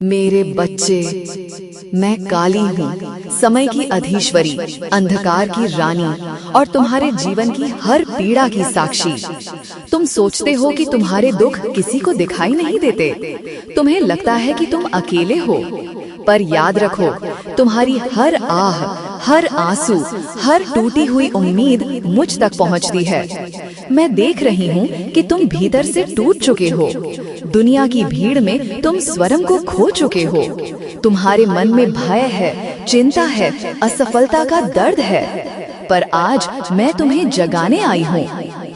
मेरे बच्चे, मैं काली हूँ, समय की अधीश्वरी, अंधकार की रानी और तुम्हारे जीवन की हर पीड़ा की साक्षी। तुम सोचते हो कि तुम्हारे दुख किसी को दिखाई नहीं देते। तुम्हें लगता है कि तुम अकेले हो, पर याद रखो, तुम्हारी हर आह, हर आंसू, हर टूटी हुई उम्मीद मुझ तक पहुंचती है। मैं देख रही हूँ कि तुम भीतर से टूट चुके हो। दुनिया की भीड़ में तुम स्वयं को खो चुके हो। तुम्हारे मन में भय है, चिंता है, असफलता का दर्द है। पर आज मैं तुम्हें जगाने आई हूँ।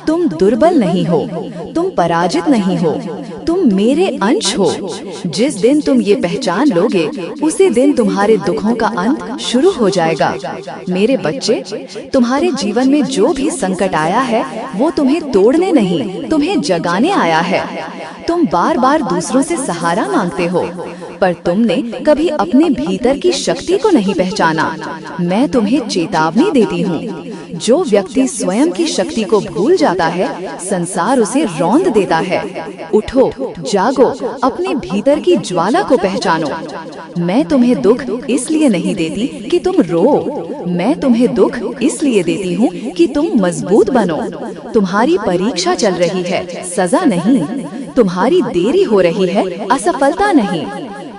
तुम दुर्बल नहीं हो, तुम पराजित नहीं हो, तुम मेरे अंश हो। जिस दिन तुम ये पहचान लोगे, उसी दिन तुम्हारे दुखों का अंत शुरू हो जाएगा। मेरे बच्चे, तुम्हारे जीवन में जो भी संकट आया है, वो तुम्हें तोड़ने नहीं, तुम्हें जगाने आया है। तुम बार बार दूसरों से सहारा मांगते हो, पर तुमने कभी अपने भीतर की शक्ति को नहीं पहचाना। मैं तुम्हें चेतावनी देती हूँ, जो व्यक्ति स्वयं की शक्ति को भूल जाता है, संसार उसे रौंद देता है। उठो, जागो, अपने भीतर की ज्वाला को पहचानो। मैं तुम्हें दुख इसलिए नहीं देती कि तुम रो, मैं तुम्हें दुख इसलिए देती हूँ कि तुम मजबूत बनो। तुम्हारी परीक्षा चल रही है, सजा नहीं। तुम्हारी देरी हो रही है, असफलता नहीं।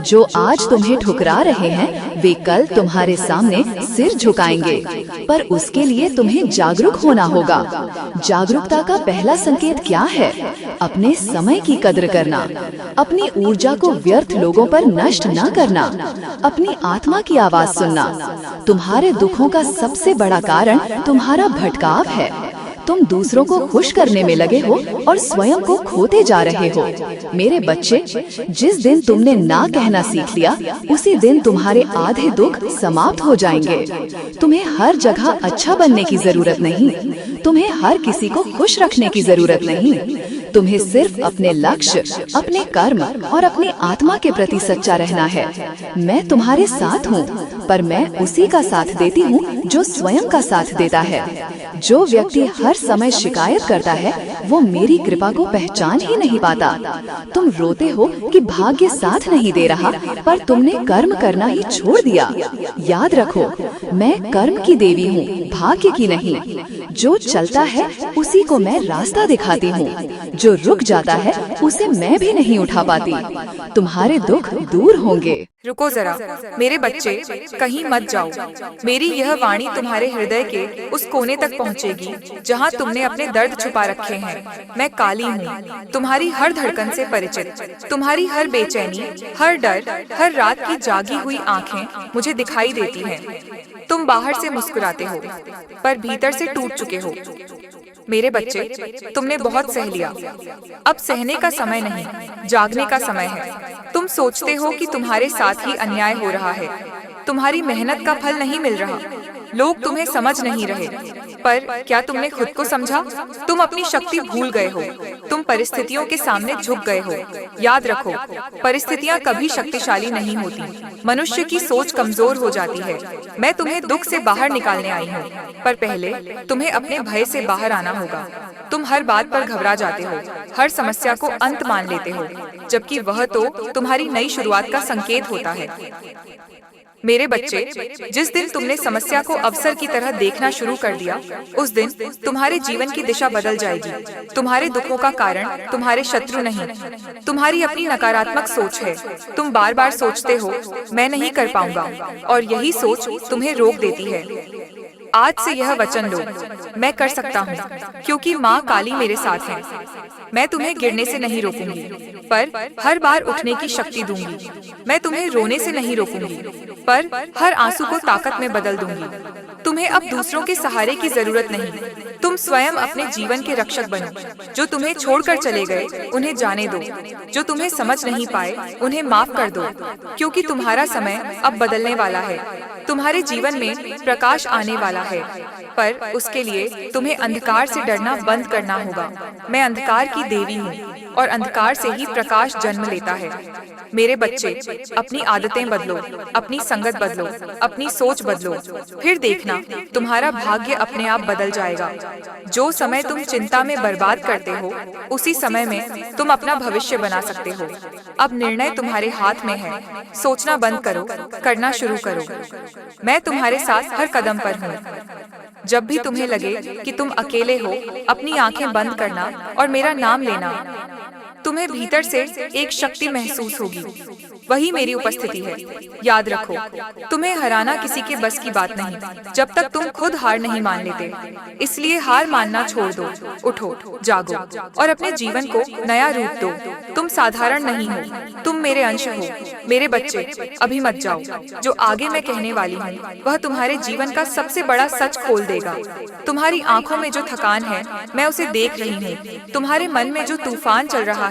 जो आज तुम्हें ठुकरा रहे हैं, वे कल तुम्हारे सामने सिर झुकाएंगे। पर उसके लिए तुम्हें जागरूक होना होगा। जागरूकता का पहला संकेत क्या है? अपने समय की कद्र करना, अपनी ऊर्जा को व्यर्थ लोगों पर नष्ट न करना, अपनी आत्मा की आवाज सुनना। तुम्हारे दुखों का सबसे बड़ा कारण तुम्हारा भटकाव है। तुम दूसरों को खुश करने में लगे हो और स्वयं को खोते जा रहे हो। मेरे बच्चे, जिस दिन तुमने ना कहना सीख लिया, उसी दिन तुम्हारे आधे दुख समाप्त हो जाएंगे। तुम्हें हर जगह अच्छा बनने की जरूरत नहीं, तुम्हें हर किसी को खुश रखने की जरूरत नहीं। तुम्हें सिर्फ अपने लक्ष्य, अपने कर्म और अपनी आत्मा के प्रति सच्चा रहना है। मैं तुम्हारे साथ हूँ, पर मैं उसी का साथ देती हूँ जो स्वयं का साथ देता है। जो व्यक्ति हर समय शिकायत करता है, वो मेरी कृपा को पहचान ही नहीं पाता। तुम रोते हो कि भाग्य साथ नहीं दे रहा, पर तुमने कर्म करना ही छोड़ दिया। याद रखो, मैं कर्म की देवी हूँ, भाग्य की नहीं। जो चलता है उसी को मैं रास्ता दिखाती हूँ, जो रुक जाता है उसे मैं भी नहीं उठा पाती। तुम्हारे दुख दूर होंगे। रुको जरा, मेरे बच्चे, कहीं मत जाओ। मेरी यह वाणी तुम्हारे हृदय के उस कोने तक पहुंचेगी जहां तुमने अपने दर्द छुपा रखे हैं। मैं काली हूँ, तुम्हारी हर धड़कन से परिचित। तुम्हारी हर बेचैनी, हर डर, हर रात की जागी हुई आंखें मुझे दिखाई देती हैं। तुम बाहर से मुस्कुराते हो, पर भीतर से टूट चुके हो। मेरे बच्चे, तुमने बहुत सह लिया। अब सहने का समय नहीं, जागने का समय है। तुम सोचते हो कि तुम्हारे साथ ही अन्याय हो रहा है, तुम्हारी मेहनत का फल नहीं मिल रहा, लोग तुम्हें समझ नहीं रहे। पर क्या तुमने खुद को समझा? तुम अपनी शक्ति भूल गए हो, तुम परिस्थितियों के सामने झुक गए हो। याद रखो, परिस्थितियां कभी शक्तिशाली नहीं होती, मनुष्य की सोच कमजोर हो जाती है। मैं तुम्हें दुख से बाहर निकालने आई हूँ, पर पहले तुम्हें अपने भय से बाहर आना होगा। तुम हर बात पर घबरा जाते हो, हर समस्या को अंत मान लेते हो, जबकि वह तो तुम्हारी नई शुरुआत का संकेत होता है। मेरे बच्चे, जिस दिन तुमने समस्या को अवसर की तरह देखना शुरू कर दिया, उस दिन तुम्हारे जीवन की दिशा बदल जाएगी। तुम्हारे दुखों का कारण तुम्हारे शत्रु नहीं, तुम्हारी अपनी नकारात्मक सोच है। तुम बार बार सोचते हो, मैं नहीं कर पाऊंगा, और यही सोच तुम्हें रोक देती है। आज से यह वचन लो, मैं कर सकता हूँ, क्योंकि माँ काली मेरे साथ है। मैं तुम्हें गिरने से नहीं रोकूंगी, पर हर बार उठने की शक्ति दूंगी। मैं तुम्हें रोने से नहीं रोकूंगी, पर हर आंसू को ताकत में बदल दूंगी। तुम्हें अब दूसरों के सहारे की जरूरत नहीं, तुम स्वयं अपने जीवन के रक्षक बनो। जो तुम्हें छोड़कर चले गए, उन्हें जाने दो। जो तुम्हें समझ नहीं पाए, उन्हें माफ कर दो, क्योंकि तुम्हारा समय अब बदलने वाला है। तुम्हारे जीवन में प्रकाश आने वाला है, पर उसके लिए तुम्हें अंधकार से डरना बंद करना होगा। मैं अंधकार की देवी हूँ, और अंधकार से ही प्रकाश जन्म लेता है। मेरे बच्चे, अपनी आदतें बदलो, अपनी संगत बदलो, अपनी सोच बदलो, फिर देखना तुम्हारा भाग्य अपने आप बदल जाएगा। जो समय तुम चिंता में बर्बाद करते हो, उसी समय में तुम अपना भविष्य बना सकते हो। अब निर्णय तुम्हारे हाथ में है। सोचना बंद करो, करना शुरू करो। मैं तुम्हारे साथ हर कदम पर हूँ। जब भी तुम्हें लगे कि तुम अकेले हो, अपनी आंखें बंद करना और मेरा नाम लेना। तुम्हें भीतर से एक शक्ति महसूस होगी, वही मेरी उपस्थिति है। याद रखो, तुम्हें हराना किसी के बस की बात नहीं, जब तक तुम खुद हार नहीं मान लेते। इसलिए हार मानना छोड़ दो, उठो, जागो और अपने जीवन को नया रूप दो। तुम साधारण नहीं हो, तुम मेरे अंश हो। मेरे बच्चे, अभी मत जाओ। जो आगे मैं कहने वाली हूँ, वह तुम्हारे जीवन का सबसे बड़ा सच खोल देगा। तुम्हारी आंखों में जो थकान है, मैं उसे देख रही हूँ। तुम्हारे मन में जो तूफान चल रहा है,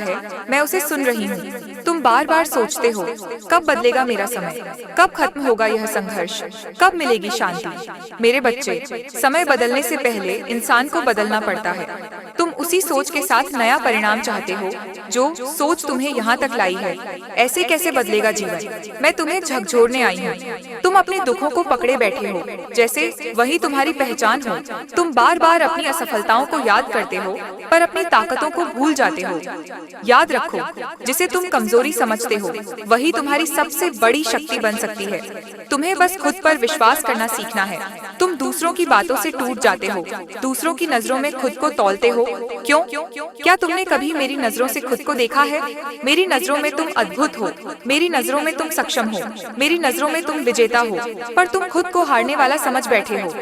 मैं उसे सुन रही हूँ। तुम बार बार सोचते हो, कब बदलेगा मेरा समय, कब खत्म होगा यह संघर्ष, कब मिलेगी शांति। मेरे बच्चे, समय बदलने से पहले इंसान को बदलना पड़ता है। तुम उसी सोच के साथ नया परिणाम चाहते हो, जो सोच तुम्हें यहाँ तक लाई है। ऐसे कैसे बदलेगा जीवन? मैं तुम्हें झकझोरने आई हूँ। तुम अपने दुखों को पकड़े बैठे हो, जैसे वही तुम्हारी पहचान हो। तुम बार बार अपनी असफलताओं को याद करते हो, पर अपनी ताकतों को भूल जाते हो। याद रखो, जिसे तुम कमजोरी समझते हो, वही तुम्हारी सबसे बड़ी शक्ति बन सकती है। तुम्हें बस खुद पर विश्वास करना सीखना है। तुम दूसरों की बातों से टूट जाते हो, दूसरों की नजरों में खुद को तौलते हो। क्यों? क्या तुमने कभी मेरी नजरों से खुद को देखा है? मेरी नजरों में तुम अद्भुत हो, मेरी नजरों में तुम सक्षम हो, मेरी नजरों में तुम विजेता हो, पर तुम खुद को हारने वाला समझ बैठे हो।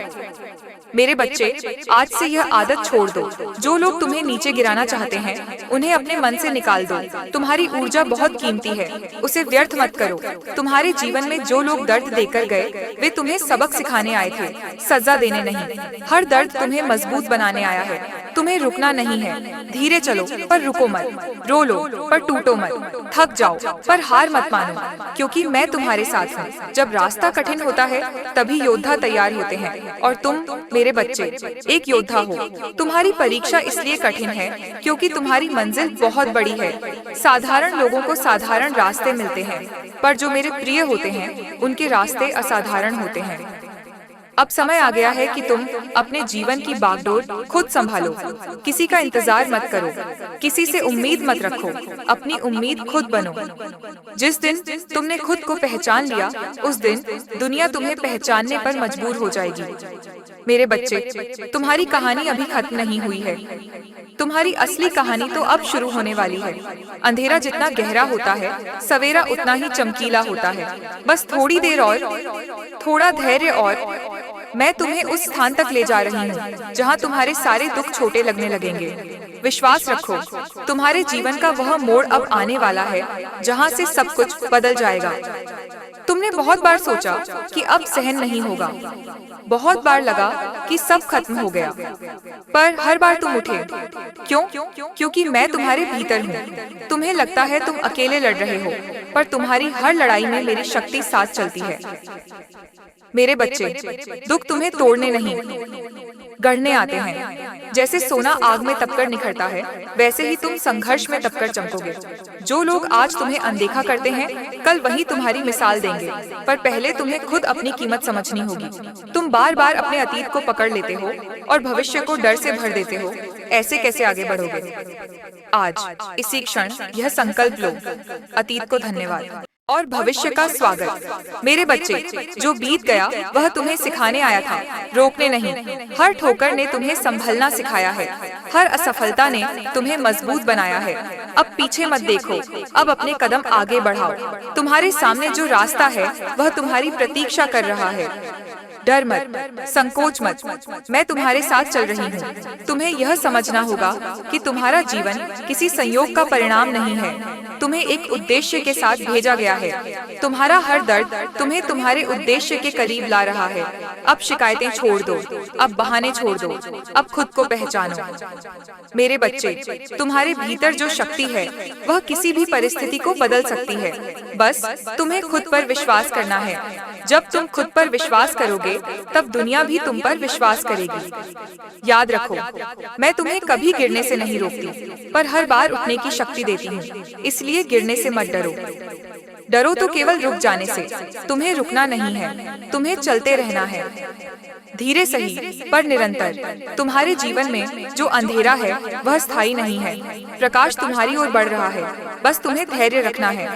मेरे बच्चे, आज से यह आदत छोड़ दो। जो लोग तुम्हें नीचे गिराना चाहते हैं, उन्हें अपने मन से निकाल दो। तुम्हारी ऊर्जा बहुत कीमती है, उसे व्यर्थ मत करो। तुम्हारे जीवन में जो लोग दर्द देकर गए, वे तुम्हें सबक सिखाने आए थे, सजा देने नहीं। हर दर्द तुम्हें मजबूत बनाने आया है। तुम्हें रुकना नहीं है। धीरे चलो, पर रुको मत। रो लो, पर टूटो मत। थक जाओ, पर हार मत मानो, क्योंकि मैं तुम्हारे साथ हूँ। जब रास्ता कठिन होता है, तभी योद्धा तैयार होते हैं, और तुम मेरे बच्चे एक योद्धा हो। तुम्हारी परीक्षा इसलिए कठिन है क्योंकि तुम्हारी मंजिल बहुत बड़ी है। साधारण लोगों को साधारण रास्ते मिलते हैं, पर जो मेरे प्रिय होते हैं, उनके रास्ते असाधारण होते हैं। अब समय आ गया है कि तुम अपने जीवन की बागडोर खुद संभालो। किसी का इंतजार मत करो, किसी से उम्मीद मत रखो, अपनी उम्मीद खुद बनो। जिस दिन तुमने खुद को पहचान लिया, उस दिन दुनिया तुम्हें पहचानने पर मजबूर हो जाएगी। मेरे बच्चे, तुम्हारी कहानी अभी खत्म नहीं हुई है। तुम्हारी असली कहानी तो अब शुरू होने वाली है। अंधेरा जितना गहरा होता है, सवेरा उतना ही चमकीला होता है। बस थोड़ी देर और, थोड़ा धैर्य और मैं तुम्हें उस स्थान तक ले जा रही हूँ जहाँ तुम्हारे सारे दुख छोटे लगने लगेंगे। विश्वास रखो, तुम्हारे जीवन का वह मोड़ अब आने वाला है जहाँ से सब कुछ बदल जाएगा। तुमने बहुत बार सोचा कि अब सहन नहीं होगा, बहुत बार लगा कि सब खत्म हो गया, पर हर बार तुम उठे। क्यों? क्योंकि मैं तुम्हारे भीतर हूँ। तुम्हें लगता है तुम अकेले लड़ रहे हो, पर तुम्हारी हर लड़ाई में मेरी शक्ति साथ चलती है। मेरे बच्चे, दुख तुम्हें तोड़ने नहीं, गढ़ने आते हैं। जैसे सोना आग में तपकर निखरता है, वैसे ही तुम संघर्ष में तपकर चमकोगे। जो लोग आज तुम्हें अनदेखा करते हैं, कल वही तुम्हारी मिसाल देंगे, पर पहले तुम्हें खुद अपनी कीमत समझनी होगी। तुम बार बार अपने अतीत को पकड़ लेते हो और भविष्य को डर से भर देते हो। ऐसे कैसे आगे बढ़ोगे? आज इसी क्षण यह संकल्प लो। अतीत को धन्यवाद और भविष्य का स्वागत। मेरे बच्चे, जो बीत गया वह तुम्हें सिखाने आया था, रोकने नहीं। हर ठोकर ने तुम्हें संभलना सिखाया है, हर असफलता ने तुम्हें मजबूत बनाया है। अब पीछे मत देखो, अब अपने कदम आगे बढ़ाओ। तुम्हारे सामने जो रास्ता है, वह तुम्हारी प्रतीक्षा कर रहा है। डर मत, संकोच मत, मैं तुम्हारे साथ चल रही हूँ। तुम्हें यह समझना होगा कि तुम्हारा जीवन किसी संयोग का परिणाम नहीं है। तुम्हें एक उद्देश्य के साथ भेजा गया है। तुम्हारा हर दर्द तुम्हें तुम्हारे उद्देश्य के करीब ला रहा है। अब शिकायतें छोड़ दो, अब बहाने छोड़ दो, अब खुद को पहचानो। मेरे बच्चे, तुम्हारे भीतर जो शक्ति है, वह किसी भी परिस्थिति को बदल सकती है। बस तुम्हें खुद पर विश्वास करना है। जब तुम खुद पर विश्वास करोगे, करोगे तब दुनिया भी तुम पर विश्वास करेगी। याद रखो, मैं तुम्हें कभी गिरने से नहीं रोकती, पर हर बार उठने की शक्ति देती हूँ। इसलिए गिरने से मत डरो। डरो तो केवल रुक जाने से। तुम्हें रुकना नहीं है, तुम्हें चलते रहना है। धीरे सही पर निरंतर। तुम्हारे जीवन में जो अंधेरा है वह स्थायी नहीं है। प्रकाश तुम्हारी ओर बढ़ रहा है, बस तुम्हें धैर्य रखना है।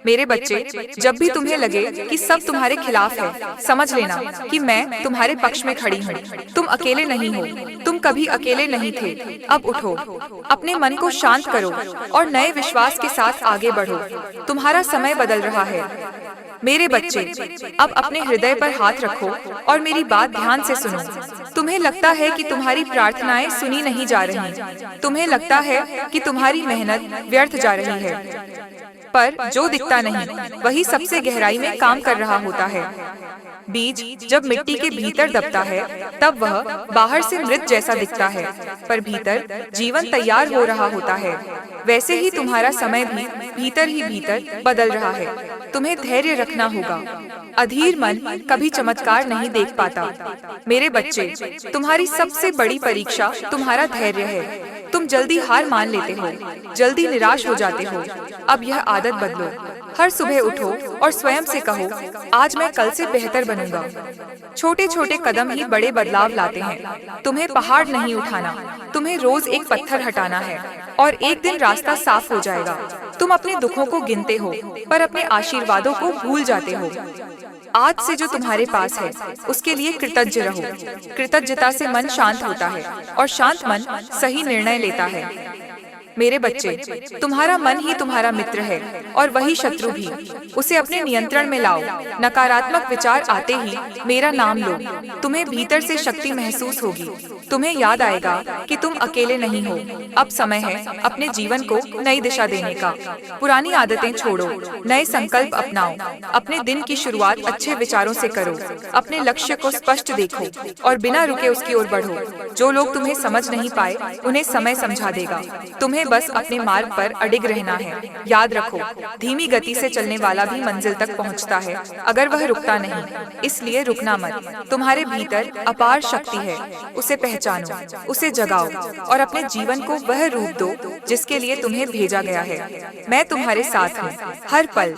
मेरे बच्चे, जब भी तुम्हें लगे कि सब तुम्हारे खिलाफ है, समझ लेना कि मैं तुम्हारे पक्ष में खड़ी हूँ। तुम अकेले नहीं हो, तुम कभी अकेले नहीं थे। अब उठो, अपने मन को शांत करो और नए विश्वास के साथ आगे बढ़ो। तुम्हारा समय बदल रहा है। मेरे बच्चे, अब अपने हृदय पर हाथ रखो और मेरी बात ध्यान से सुनो। तुम्हें लगता है कि तुम्हारी प्रार्थनाएं सुनी नहीं जा रही, तुम्हें लगता है कि तुम्हारी मेहनत व्यर्थ जा रही है, पर जो दिखता नहीं वही सबसे गहराई में काम कर रहा होता है। बीज जब मिट्टी के भीतर दबता है तब वह बाहर से मृत जैसा दिखता है, पर भीतर जीवन तैयार हो रहा होता है। वैसे ही तुम्हारा समय भी भीतर ही भीतर बदल रहा है। तुम्हें धैर्य रखना होगा। अधीर मन कभी चमत्कार नहीं देख पाता। मेरे बच्चे, तुम्हारी सबसे बड़ी परीक्षा तुम्हारा धैर्य है। तुम जल्दी हार मान लेते हो, जल्दी निराश हो जाते हो। अब यह आदत बदलो। हर सुबह उठो और स्वयं से कहो, आज मैं कल से बेहतर बनूंगा। छोटे छोटे कदम ही बड़े बदलाव लाते हैं। तुम्हें पहाड़ नहीं उठाना, तुम्हें रोज एक पत्थर हटाना है और एक दिन रास्ता साफ हो जाएगा। तुम अपने दुखों को गिनते हो, पर अपने आशीर्वादों को भूल जाते हो। आज से जो तुम्हारे पास है उसके लिए कृतज्ञ रहो। कृतज्ञता से मन शांत होता है और शांत मन सही निर्णय लेता है। मेरे बच्चे, तुम्हारा मन ही तुम्हारा मित्र है और वही शत्रु भी। उसे अपने नियंत्रण में लाओ। नकारात्मक विचार आते ही मेरा नाम लो। तुम्हें भीतर से शक्ति महसूस होगी। तुम्हें याद आएगा कि तुम अकेले नहीं हो। अब समय है अपने जीवन को नई दिशा देने का। पुरानी आदतें छोड़ो, नए संकल्प अपनाओ। अपने दिन की शुरुआत अच्छे विचारों से करो। अपने लक्ष्य को स्पष्ट देखो और बिना रुके उसकी ओर बढ़ो। जो लोग तुम्हें समझ नहीं पाए उन्हें समय समझा देगा। तुम्हें बस अपने मार्ग पर अडिग रहना है। याद रखो, धीमी गति से चलने वाला भी मंजिल तक पहुंचता है, अगर वह रुकता नहीं। इसलिए रुकना मत। तुम्हारे भीतर अपार शक्ति है, उसे पहचानो, उसे जगाओ और अपने जीवन को वह रूप दो जिसके लिए तुम्हें भेजा गया है। मैं तुम्हारे साथ हूँ, हर पल।